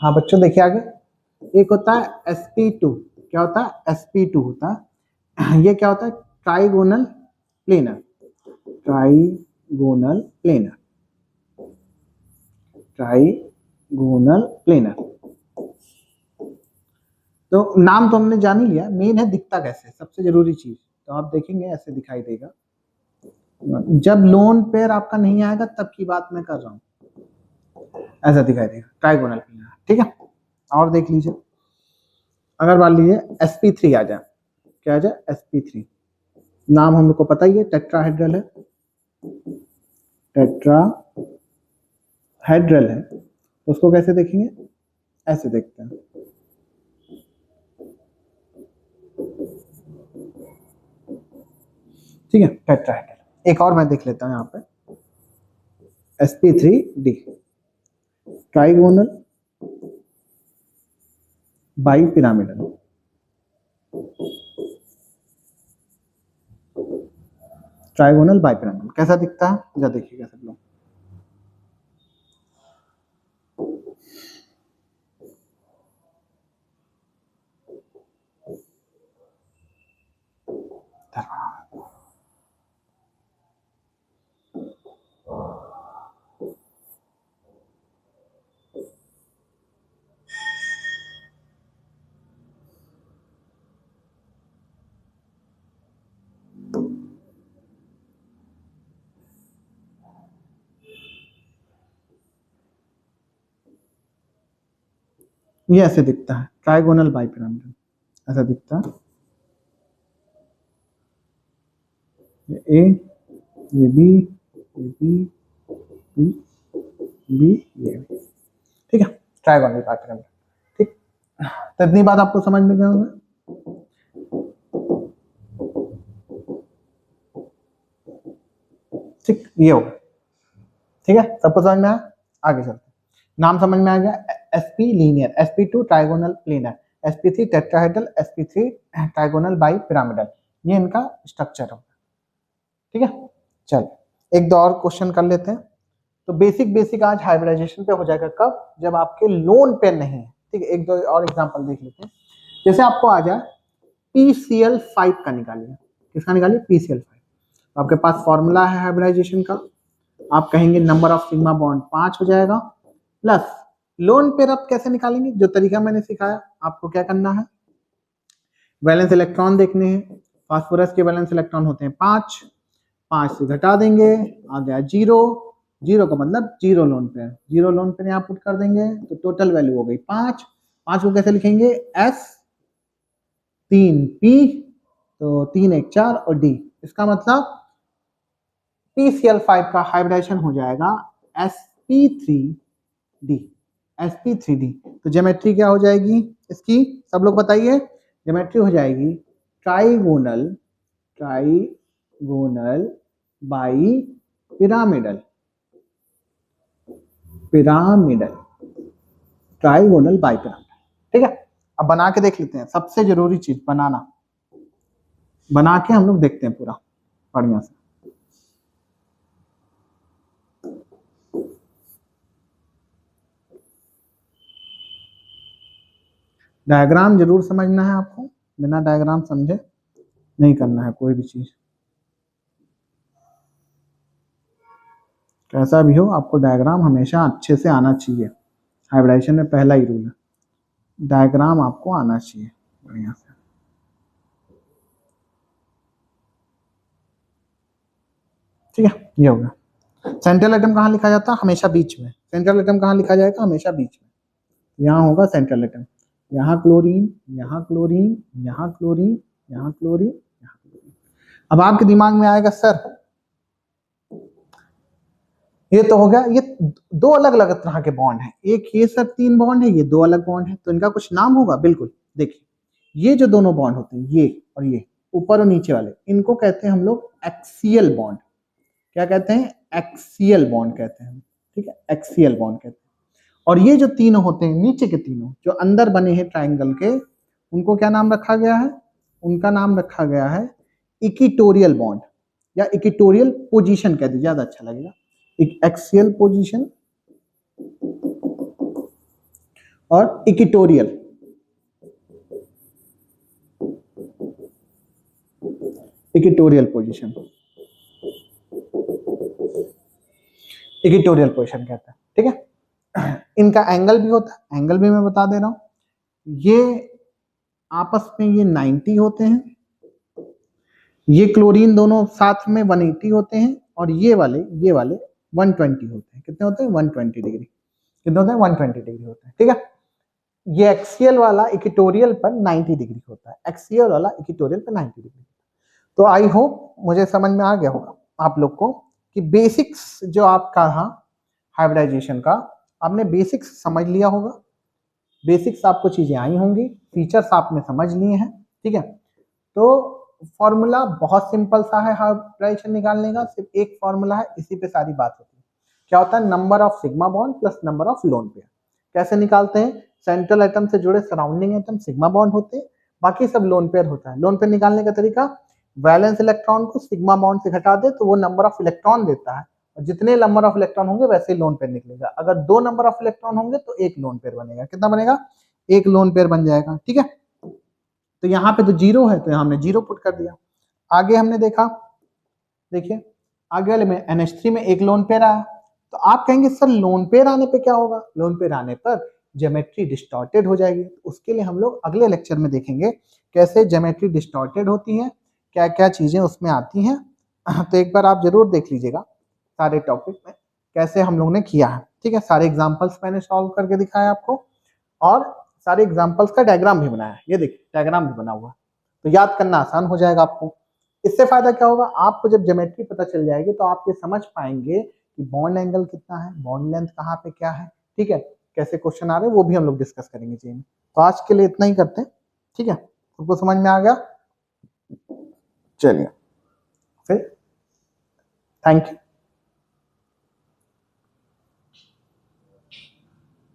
हाँ बच्चों देखिए आगे, एक होता है sp2, क्या होता है sp2 होता है, ये क्या होता है trigonal planar, trigonal planar, trigonal planar. तो नाम तो हमने जान ही लिया, मेन है दिखता कैसे, सबसे जरूरी चीज। तो आप देखेंगे ऐसे दिखाई देगा, जब लोन पेयर आपका नहीं आएगा तब की बात मैं कर रहा हूँ, ऐसा दिखाई देगा ट्राइगोनल प्लेनर, ठीक है। और देख लीजिए, अगर मान लीजिए sp3 आ जाए, क्या आ जाए sp3, नाम हम लोग को पता ही है टेट्राहेड्रल है, टेट्राहेड्रल है, तो उसको कैसे देखेंगे, ऐसे देखते हैं, ठीक है टेट्राहेड्रल। एक और मैं देख लेता हूँ यहाँ पे sp3d, trigonal bipyramidal, trigonal bipyramidal कैसा दिखता है, जरा देखिएगा सब लोग। ये ऐसे दिखता है ट्राइगोनल बाइपिरामिडल, ऐसा दिखता है, ये ए, ये बी, ये बी, बी, बी, ये बी, ठीक है ट्राइगोनल बाइपिरामिडल, ठीक। तो इतनी बात आपको समझ में गया होगा, ठीक, ये होगा, ठीक है सबको समझ में आया। आगे चलते, नाम समझ में आ गया, sp linear, sp2 trigonal planar, sp3 tetrahedral, sp3 trigonal bi pyramidal, ये इनका स्ट्रक्चर होगा, ठीक है। चल एक दो और क्वेश्चन कर लेते हैं। तो बेसिक आज हाइब्रिडाइजेशन पे हो जाएगा, कब, जब आपके लोन पेयर नहीं है, ठीक है। एक दो और एग्जांपल देख लेते हैं, जैसे आपको आ जाए PCl5 का निकालिए, किसका निकालिए PCl5, आपके पास फॉर्मूला है हाइब्रिडाइजेशन का, आप कहेंगे नंबर ऑफ सिग्मा बॉन्ड 5 हो जाएगा, प्लस लोन पेयर आप कैसे निकालेंगे, जो तरीका मैंने सिखाया, आपको क्या करना है, वैलेंस इलेक्ट्रॉन देखने हैं, फास्फोरस के वैलेंस इलेक्ट्रॉन होते हैं 5, 5 से घटा देंगे, आ गया 0, 0 का मतलब zero lone pair, zero lone pair यहाँ पुट कर देंगे, तो टोटल वैल्यू हो गई 5, 5 को कैसे लिखेंगे S3P, तो 3 1 4 और D, इसका मतलब PCl5 का हाइब्रिडाइजेशन हो जाएगा sp3d, sp3d। तो ज्योमेट्री क्या हो जाएगी इसकी, सब लोग बताइए, ज्योमेट्री हो जाएगी trigonal, trigonal bi pyramidal, pyramidal, trigonal bi pyramidal, ठीक है। अब बना के देख लेते हैं, सबसे जरूरी चीज बनाना, बना के हम लोग देखते हैं पूरा बढ़िया से। डायग्राम जरूर समझना है आपको, बिना डायग्राम समझे नहीं करना है कोई भी चीज, कैसा भी हो आपको डायग्राम हमेशा अच्छे से आना चाहिए, हाइब्रिडाइजेशन में पहला ही रूल है, डायग्राम आपको आना चाहिए बढ़िया से। ठीक है, ये हो गया। सेंट्रल एटम कहाँ लिखा जाता है, हमेशा बीच में, सेंट्रल एटम कहाँ लिखा जाएगा, हमेशा बीच में, यहाँ होगा सेंट्रल एटम, यहाँ क्लोरीन, यहाँ क्लोरीन, यहाँ क्लोरीन, यहाँ क्लोरीन, यहाँ क्लोरीन। अब आपके दिमाग में आएगा सर ये तो हो गया, ये दो अलग अलग तरह के बॉन्ड हैं, एक ये सर 3 बॉन्ड है, ये 2 अलग बॉन्ड है, तो इनका कुछ नाम होगा, बिल्कुल। देखिए ये जो दोनों बॉन्ड होते हैं, ये और ये ऊपर और नीचे वाले, इनको कहते हैं हम लोग एक्सियल बॉन्ड, क्या कहते हैं, एक्सियल बॉन्ड कहते हैं, ठीक है, एक्सियल बॉन्ड कहते हैं। और ये जो तीनों होते हैं नीचे के तीनों जो अंदर बने हैं ट्राइंगल के, उनको क्या नाम रखा गया है, उनका नाम रखा गया है इक्विटोरियल बॉन्ड, या इक्विटोरियल पोजीशन कह दीजिए, ज्यादा अच्छा लगेगा, एक एक्सियल पोजीशन और equatorial, equatorial position, equatorial position कहता है, ठीक है। इनका एंगल भी होता है, एंगल भी मैं बता दे रहा हूं, ये आपस में ये 90 होते हैं, ये क्लोरीन दोनों साथ में 180 होते हैं, और ये वाले 120 होते हैं। कितने होते हैं? 120 डिग्री। कितने होते हैं? 120 डिग्री होते हैं, ठीक है। ये एक्सियल वाला इक्वेटोरियल पर 90 डिग्री होता है, एक्सियल वाला इक्वेटोरियल पर 90 डिग्री। तो आई होप मुझे समझ में आ गया होगा आप लोग को कि बेसिक्स जो आपका था हाइब्रिडाइजेशन का, आपने बेसिक्स समझ लिया होगा, बेसिक्स आपको चीजें आई होंगी, फीचर्स आपने समझ लिए हैं, ठीक है। तो फॉर्मूला बहुत सिंपल सा है हाइब्रिडाइजेशन निकालने का, सिर्फ एक फॉर्मूला है, इसी पे सारी बात होती है। क्या होता है? Number of sigma bond plus number of lone pair. कैसे निकालते हैं? सेंट्रल एटम से जुड़े सराउंडिंग एटम सिग्मा बॉन्ड होते हैं, बाकी सब लोन पेयर होता है। लोन पेयर निकालने का तरीका, वैलेंस इलेक्ट्रॉन को सिग्मा बॉन्ड से घटा दे तो वो नंबर ऑफ इलेक्ट्रॉन देता है, और जितने नंबर ऑफ इलेक्ट्रॉन होंगे वैसे ही लोन पेयर निकलेगा। अगर 2 नंबर ऑफ इलेक्ट्रॉन होंगे तो एक लोन पेयर बनेगा। कितना बनेगा? एक लोन पेयर बन जाएगा, ठीक है। तो यहाँ पे तो 0 है तो यहाँ हमने 0 पुट कर दिया। आगे हमने देखा, देखिए आगे वाले में NH3 में एक लोन पेयर आया, तो आप कहेंगे सर लोन पेयर आने पे क्या होगा? लोन पेयर आने पर ज्योमेट्री डिस्टॉर्टेड हो जाएगी। उसके लिए हम लोग अगले लेक्चर में देखेंगे कैसे ज्योमेट्री डिस्टॉर्टेड होती है, क्या क्या चीजें उसमें आती हैं। तो एक बार आप जरूर देख लीजिएगा सारे टॉपिक में कैसे हम लोग ने किया है, ठीक है। सारे एग्जाम्पल्स मैंने सॉल्व करके दिखाया आपको, और सारे एग्जाम्पल्स का डायग्राम भी बनाया है, ये देखिए डायग्राम भी बना हुआ है, तो याद करना आसान हो जाएगा आपको। इससे फायदा क्या होगा? आपको जब ज्योमेट्री पता चल जाएगी तो आप ये समझ पाएंगे कि बॉन्ड एंगल कितना है, बॉन्ड लेंथ कहाँ पे क्या है, ठीक है। कैसे क्वेश्चन आ रहे हैं वो भी हम लोग डिस्कस करेंगे जी में। तो आज के लिए इतना ही करते हैं, ठीक है। सबको समझ में आ गया? चलिए फिर, थैंक यू।